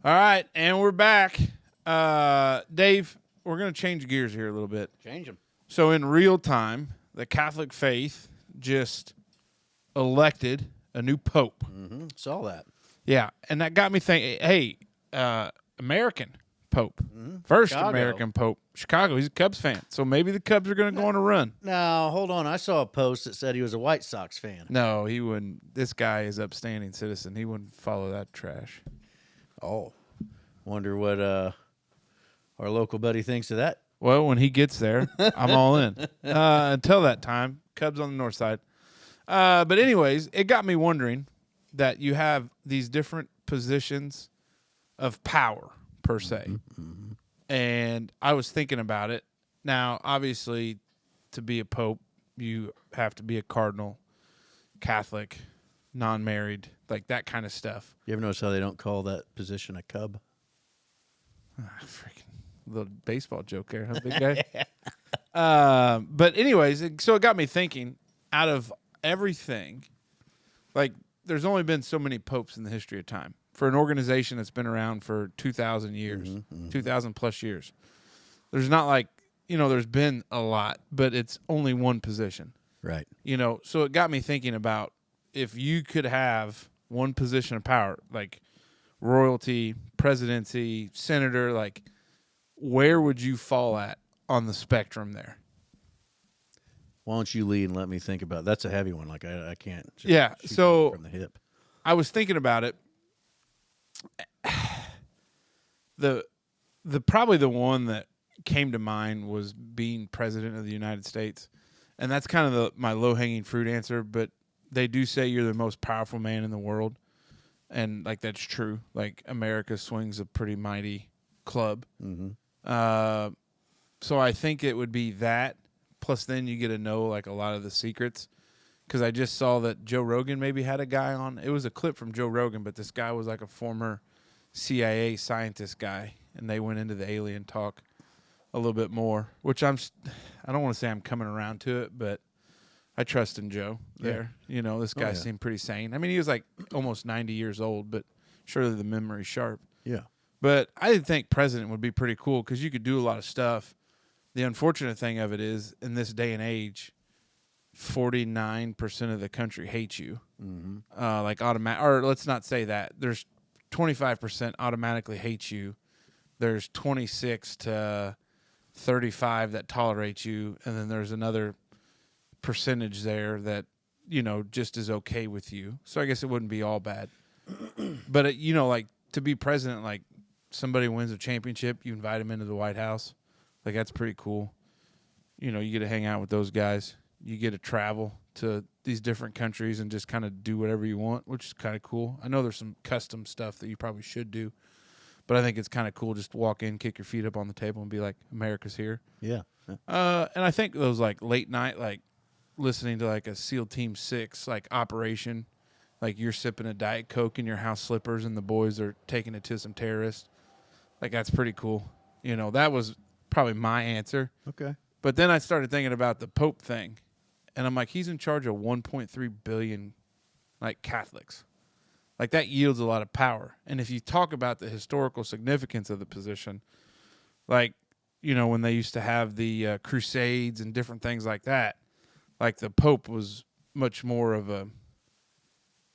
All right, and we're back. Dave, we're going to change gears here a little bit. Change them. So in real time, the Catholic faith just elected a new pope. Mm-hmm. Saw that. Yeah, and that got me thinking, hey, American pope. Mm-hmm. First Chicago. American pope. Chicago, he's a Cubs fan. So maybe the Cubs are going to go on a run. Now, hold on. I saw a post that said he was a White Sox fan. No, he wouldn't. This guy is upstanding citizen. He wouldn't follow that trash. Oh. Wonder what our local buddy thinks of that. Well, when he gets there, I'm all in. Until that time, Cubs on the north side. But anyways, it got me wondering that you have these different positions of power, per se. Mm-hmm. And I was thinking about it. Now, obviously, to be a pope, you have to be a cardinal, Catholic, non-married, like that kind of stuff. You ever notice how they don't call that position a cub? Freaking little baseball joke there, huh, big guy? But anyways, so it got me thinking, out of everything, like there's only been so many popes in the history of time. For an organization that's been around for 2,000 years, 2,000 plus years. There's not like, there's been a lot, but it's only one position. Right. So it got me thinking about if you could have one position of power, like royalty, presidency, senator, like where would you fall at on the spectrum there? Why don't you lead and let me think about it? That's a heavy one. Like I can't. Just so from the hip. I was thinking about it. The probably the one that came to mind was being president of the United States, and that's kind of my low-hanging fruit answer. But they do say you're the most powerful man in the world, and like that's true. Like America swings a pretty mighty club. Mm-hmm. So I think it would be that. Plus, then you get to know like a lot of the secrets. Because I just saw that Joe Rogan maybe had a guy on. It was a clip from Joe Rogan, but this guy was like a former CIA scientist guy, and they went into the alien talk a little bit more. Which I don't want to say I'm coming around to it, but I trust in Joe there. Yeah. This guy seemed pretty sane. I mean, he was like almost 90 years old, but surely the memory's sharp. Yeah. But I think president would be pretty cool because you could do a lot of stuff. The unfortunate thing of it is, in this day and age, 49% of the country hates you. Mm-hmm. Or let's not say that. There's 25% automatically hates you. There's 26 to 35 that tolerate you, and then there's another percentage there that just is okay with you. So I guess it wouldn't be all bad. But like to be president, like somebody wins a championship, you invite them into the White House. Like that's pretty cool. You get to hang out with those guys. You get to travel to these different countries and just kind of do whatever you want, which is kind of cool. I know there's some custom stuff that you probably should do, but I think it's kind of cool just to walk in, kick your feet up on the table, and be like, America's here. Yeah. And I think those like late night, like listening to like a SEAL Team 6 like operation, like you're sipping a Diet Coke in your house slippers and the boys are taking it to some terrorists. Like that's pretty cool. That was probably my answer. Okay. But then I started thinking about the Pope thing. And I'm like, he's in charge of 1.3 billion, like, Catholics. Like, that yields a lot of power. And if you talk about the historical significance of the position, like, when they used to have the Crusades and different things like that, like, the Pope was much more of a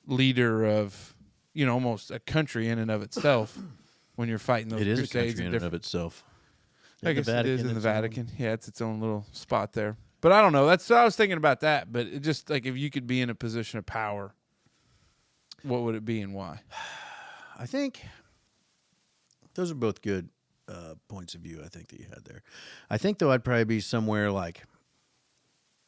leader of, almost a country in and of itself when you're fighting those Crusades. It is a country in and of itself. I guess it is in the Vatican. Yeah, it's its own little spot there. But I don't know. That's I was thinking about that. But it just like if you could be in a position of power, what would it be and why? I think those are both good points of view. I think that you had there. I think though I'd probably be somewhere like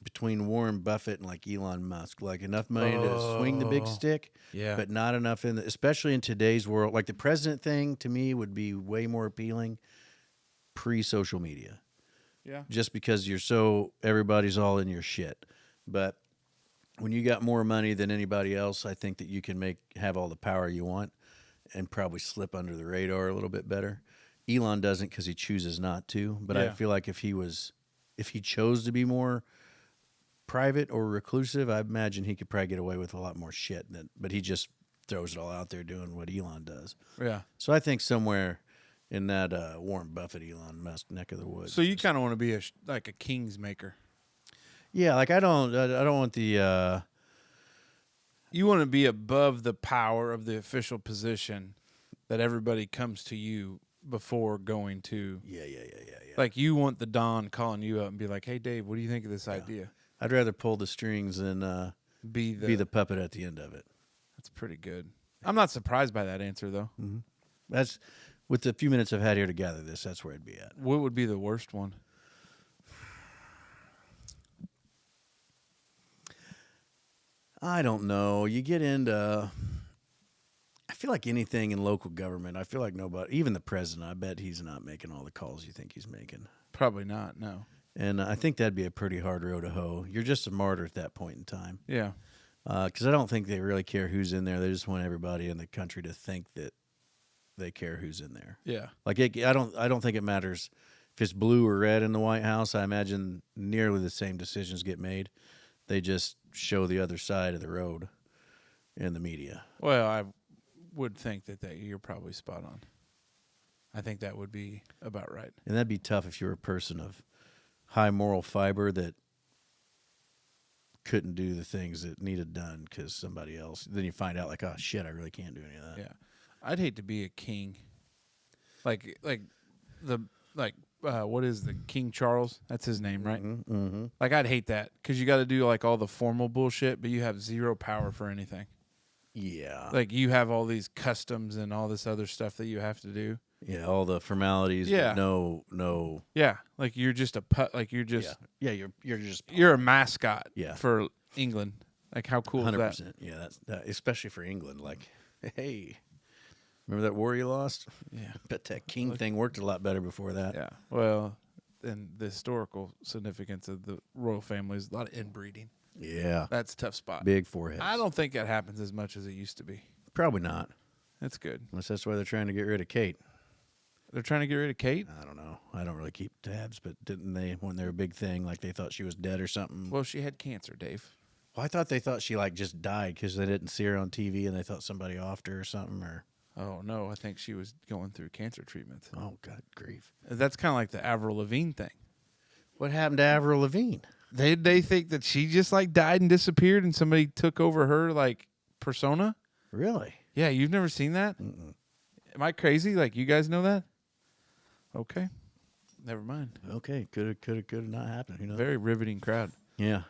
between Warren Buffett and like Elon Musk, like enough money to swing the big stick, but not enough especially in today's world. Like the president thing to me would be way more appealing pre-social media. Yeah. Just because everybody's all in your shit. But when you got more money than anybody else, I think that you can have all the power you want and probably slip under the radar a little bit better. Elon doesn't because he chooses not to. But I feel like if he chose to be more private or reclusive, I imagine he could probably get away with a lot more shit. But he just throws it all out there doing what Elon does. Yeah. So I think somewhere in that Warren Buffett, Elon Musk neck of the woods. So you kind of want to be like a king's maker. Yeah, like I don't want the You want to be above the power of the official position that everybody comes to you before going to. yeah. Like you want the Don calling you up and be like, "Hey, Dave, what do you think of this idea?" I'd rather pull the strings than Be be the puppet at the end of it. That's pretty good. I'm not surprised by that answer though. Mm-hmm. That's with the few minutes I've had here to gather this. That's where I'd be at. What would be the worst one? I don't know. You get into. I feel like anything in local government. I feel like nobody, even the president. I bet he's not making all the calls you think he's making. Probably not. No. And I think that'd be a pretty hard row to hoe. You're just a martyr at that point in time. Yeah. Because I don't think they really care who's in there. They just want everybody in the country to think that they care who's in there. Yeah. Like I don't think it matters if it's blue or red in the White House. I imagine nearly the same decisions get made. They just show the other side of the road in the media. Well, I would think that you're probably spot on. I think that would be about right. And that'd be tough if you were a person of high moral fiber that couldn't do the things that needed done because somebody else. Then you find out like, oh shit, I really can't do any of that. Yeah. I'd hate to be a king. What is the King Charles? That's his name, right? Mm-hmm. Like I'd hate that because you got to do like all the formal bullshit, but you have zero power for anything. Yeah. Like you have all these customs and all this other stuff that you have to do. Yeah, all the formalities. Yeah. No. Yeah, like you're just you're just You're just you're a mascot. Yeah. For England. Like how cool is 100%. that? Yeah, that's especially for England. Like, hey, remember that war you lost? Yeah. Bet that king thing worked a lot better before that. Yeah. Well, and the historical significance of the royal family is a lot of inbreeding. Yeah. That's a tough spot. Big foreheads. I don't think that happens as much as it used to be. Probably not. That's good. Unless that's why they're trying to get rid of Kate. They're trying to get rid of Kate? I don't know. I don't really keep tabs, but didn't they, when they were a big thing, like they thought she was dead or something? Well, she had cancer, Dave. Well, I thought they thought she like just died because they didn't see her on TV and they thought somebody offed her or something. Or Oh, no. I think she was going through cancer treatments. oh, God grief! That's kind of like the Avril Lavigne thing. What happened to Avril Lavigne? They think that she just like died and disappeared and somebody took over her like persona. Really? Yeah, you've never seen that? Mm-mm. Am I crazy? Like you guys know that? Okay. Never mind. Okay, could have not happened. Who knows? Very riveting crowd. Yeah.